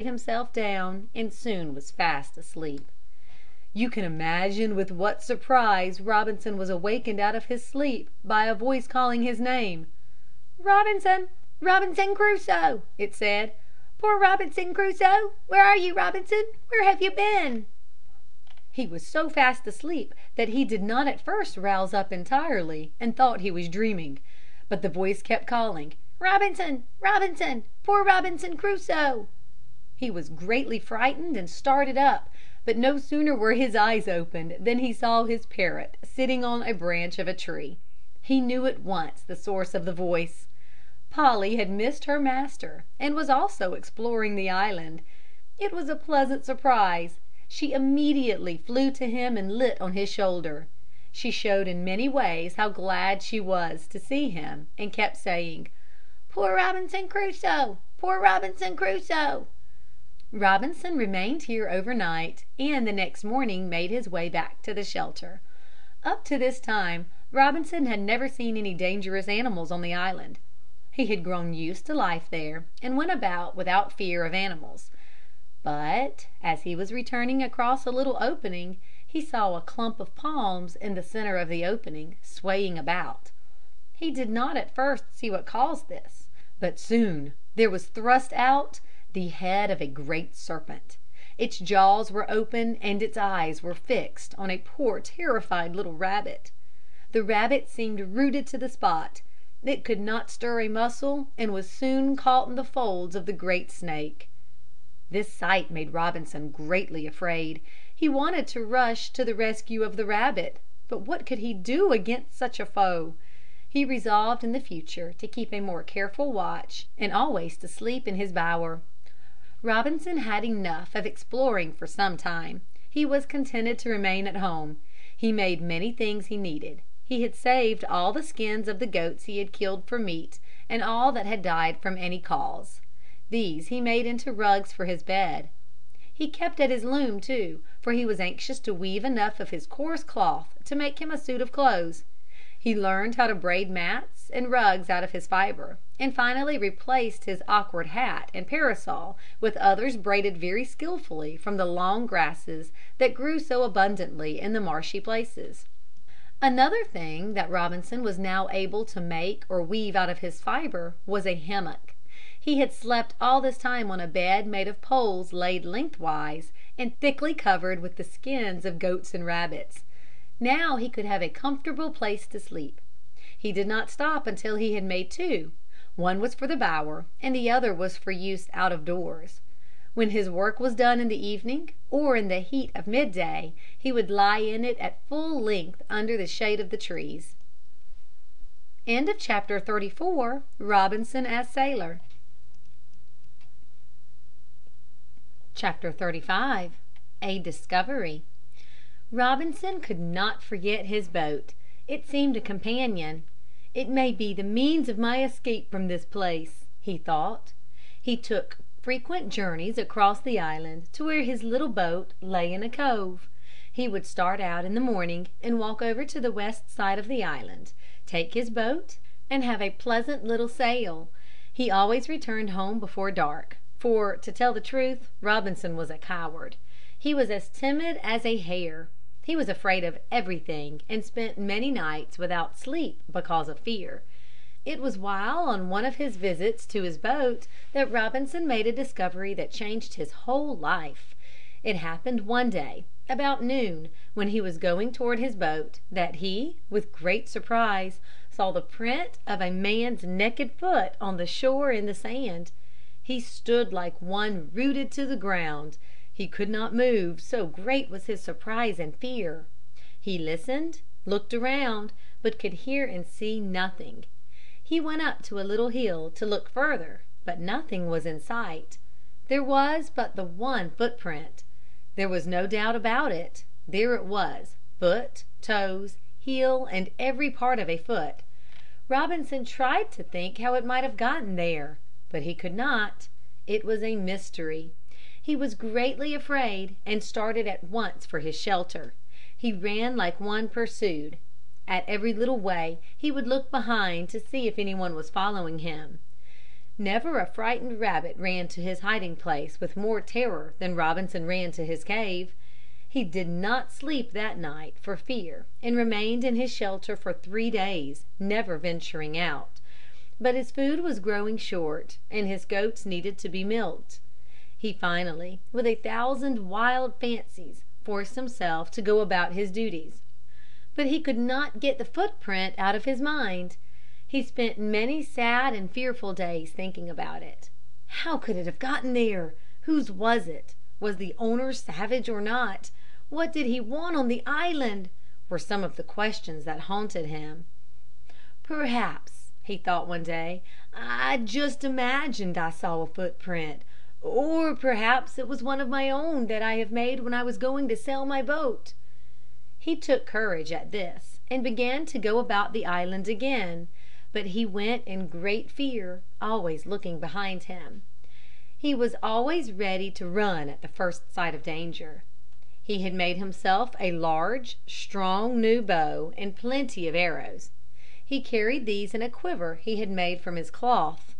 himself down and soon was fast asleep. You can imagine with what surprise Robinson was awakened out of his sleep by a voice calling his name. "Robinson! Robinson Crusoe!" it said. "Poor Robinson Crusoe! Where are you, Robinson? Where have you been?" He was so fast asleep that he did not at first rouse up entirely and thought he was dreaming. But the voice kept calling, "Robinson! Robinson! Poor Robinson Crusoe!" He was greatly frightened and started up, but no sooner were his eyes opened than he saw his parrot sitting on a branch of a tree. He knew at once the source of the voice. Polly had missed her master and was also exploring the island. It was a pleasant surprise. She immediately flew to him and lit on his shoulder. She showed in many ways how glad she was to see him and kept saying, "Poor Robinson Crusoe! Poor Robinson Crusoe!" Robinson remained here overnight and the next morning made his way back to the shelter. Up to this time Robinson had never seen any dangerous animals on the island. He had grown used to life there and went about without fear of animals. But as he was returning across a little opening, he saw a clump of palms in the center of the opening, swaying about. He did not at first see what caused this, but soon there was thrust out the head of a great serpent. Its jaws were open and its eyes were fixed on a poor terrified little rabbit. The rabbit seemed rooted to the spot. It could not stir a muscle and was soon caught in the folds of the great snake. This sight made Robinson greatly afraid. He wanted to rush to the rescue of the rabbit, but what could he do against such a foe? He resolved in the future to keep a more careful watch and always to sleep in his bower. Robinson had enough of exploring for some time. He was contented to remain at home. He made many things he needed. He had saved all the skins of the goats he had killed for meat and all that had died from any cause. These he made into rugs for his bed. He kept at his loom, too, for he was anxious to weave enough of his coarse cloth to make him a suit of clothes. He learned how to braid mats and rugs out of his fibre, and finally replaced his awkward hat and parasol with others braided very skillfully from the long grasses that grew so abundantly in the marshy places. Another thing that Robinson was now able to make or weave out of his fibre was a hammock. He had slept all this time on a bed made of poles laid lengthwise and thickly covered with the skins of goats and rabbits. Now he could have a comfortable place to sleep. He did not stop until he had made two. One was for the bower and the other was for use out of doors. When his work was done in the evening or in the heat of midday, he would lie in it at full length under the shade of the trees. Chapter 34. Robinson as Sailor. Chapter 35. A Discovery. Robinson could not forget his boat. It seemed a companion. "It may be the means of my escape from this place," he thought. He took frequent journeys across the island to where his little boat lay in a cove. He would start out in the morning and walk over to the west side of the island, take his boat, and have a pleasant little sail. He always returned home before dark, for, to tell the truth, Robinson was a coward. He was as timid as a hare. He was afraid of everything and spent many nights without sleep because of fear. It was while on one of his visits to his boat that Robinson made a discovery that changed his whole life. It happened one day, about noon, when he was going toward his boat, that he, with great surprise, saw the print of a man's naked foot on the shore in the sand. He stood like one rooted to the ground. He could not move, so great was his surprise and fear. He listened, looked around, but could hear and see nothing. He went up to a little hill to look further, but nothing was in sight. There was but the one footprint. There was no doubt about it. There it was, foot, toes, heel, and every part of a foot. Robinson tried to think how it might have gotten there, but he could not. It was a mystery. He was greatly afraid and started at once for his shelter. He ran like one pursued. At every little way he would look behind to see if any one was following him. Never a frightened rabbit ran to his hiding place with more terror than Robinson ran to his cave. He did not sleep that night for fear and remained in his shelter for 3 days, never venturing out. But his food was growing short and his goats needed to be milked. He finally, with 1,000 wild fancies, forced himself to go about his duties. But he could not get the footprint out of his mind. He spent many sad and fearful days thinking about it. How could it have gotten there? Whose was it? Was the owner savage or not? What did he want on the island? Were some of the questions that haunted him. Perhaps, he thought one day, I just imagined I saw a footprint. Or perhaps it was one of my own that I have made when I was going to sell my boat. He took courage at this and began to go about the island again, but he went in great fear, always looking behind him. He was always ready to run at the first sight of danger. He had made himself a large, strong new bow and plenty of arrows. He carried these in a quiver he had made from his cloth.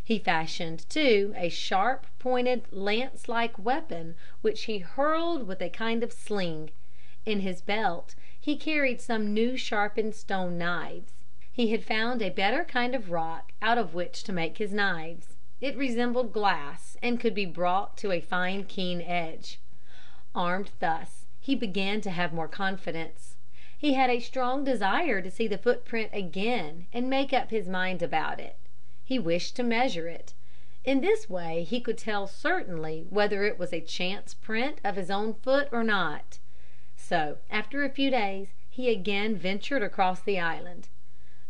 He fashioned, too, a sharp-pointed lance-like weapon which he hurled with a kind of sling. In his belt he carried some new sharpened stone knives. He had found a better kind of rock out of which to make his knives. It resembled glass and could be brought to a fine, keen edge. Armed thus, he began to have more confidence. He had a strong desire to see the footprint again and make up his mind about it. He wished to measure it. In this way he could tell certainly whether it was a chance print of his own foot or not. So after a few days he again ventured across the island.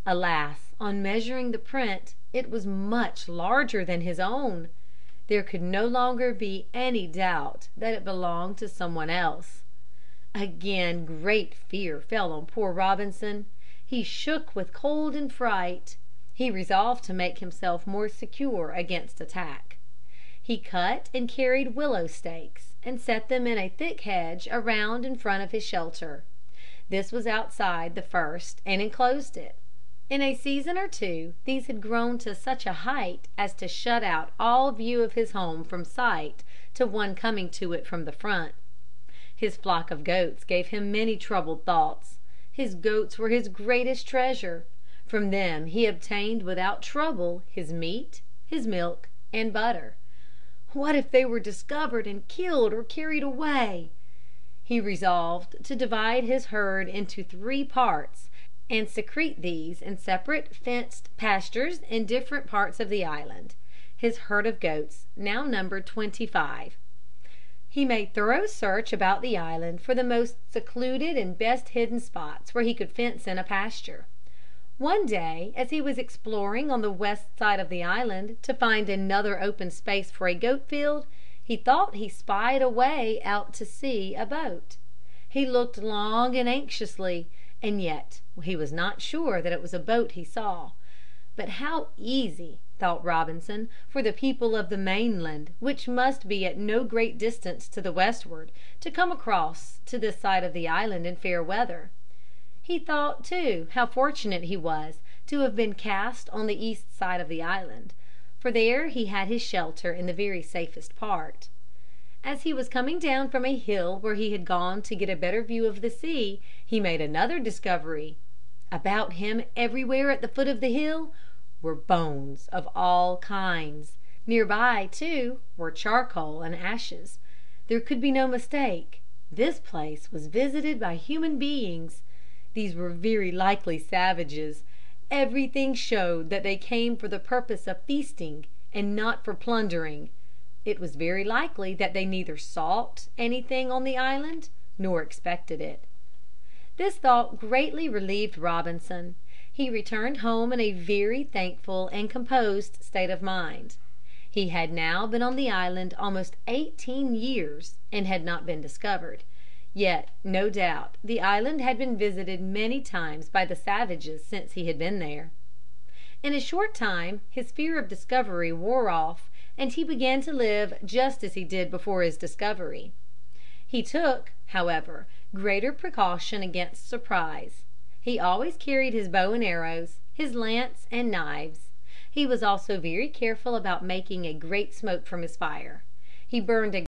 Alas, on measuring the print, it was much larger than his own. There could no longer be any doubt that it belonged to someone else. Again great fear fell on poor Robinson. He shook with cold and fright. He resolved to make himself more secure against attack. He cut and carried willow stakes and set them in a thick hedge around in front of his shelter. This was outside the first and enclosed it. In a season or two these had grown to such a height as to shut out all view of his home from sight to one coming to it from the front. His flock of goats gave him many troubled thoughts. His goats were his greatest treasure. From them he obtained without trouble his meat, his milk, and butter. What if they were discovered and killed or carried away? He resolved to divide his herd into 3 parts and secrete these in separate fenced pastures in different parts of the island. His herd of goats now numbered 25. He made thorough search about the island for the most secluded and best hidden spots where he could fence in a pasture. One day, as he was exploring on the west side of the island to find another open space for a goat field, he thought he spied away out to sea a boat. He looked long and anxiously, and yet he was not sure that it was a boat he saw. But how easy, thought Robinson, for the people of the mainland, which must be at no great distance to the westward, to come across to this side of the island in fair weather. He thought, too, how fortunate he was to have been cast on the east side of the island, for there he had his shelter in the very safest part. As he was coming down from a hill where he had gone to get a better view of the sea, he made another discovery. About him everywhere at the foot of the hill were bones of all kinds. Near by, too, were charcoal and ashes. There could be no mistake. This place was visited by human beings. These were very likely savages. Everything showed that they came for the purpose of feasting and not for plundering. It was very likely that they neither sought anything on the island nor expected it. This thought greatly relieved Robinson. He returned home in a very thankful and composed state of mind. He had now been on the island almost 18 years and had not been discovered. Yet, no doubt, the island had been visited many times by the savages since he had been there. In a short time his fear of discovery wore off, and he began to live just as he did before his discovery. He took, however, greater precaution against surprise. He always carried his bow and arrows, his lance and knives. He was also very careful about making a great smoke from his fire. He burned a